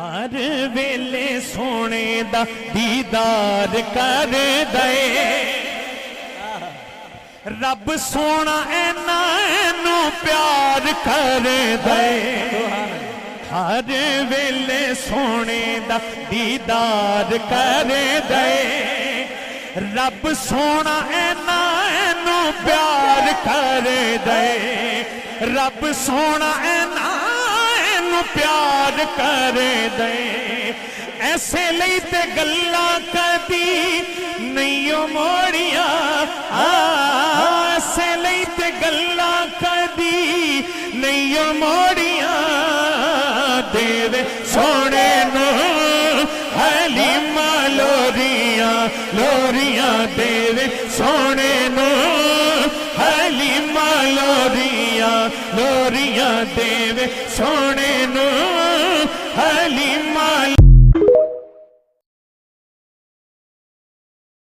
हर वेले सोने दा दीदार कर दे रब सोना ऐना ऐनू प्यार कर दे। हर वेले सोने दा दीदार कर दे रब सोना ऐना ऐनू प्यार कर दे। रब सोना ऐना ऐनू प्यार कर दे। ऐसे लई ते गल्ला कदी नहीं मोड़िया ऐसे लई ते गल्ला कदी नहीं मोड़िया देवे सोने नो हलीमा लोरियां लोरियां देवे सोने नो हलीमा लोरियां लोरियां देवे सोने नो हलीमा।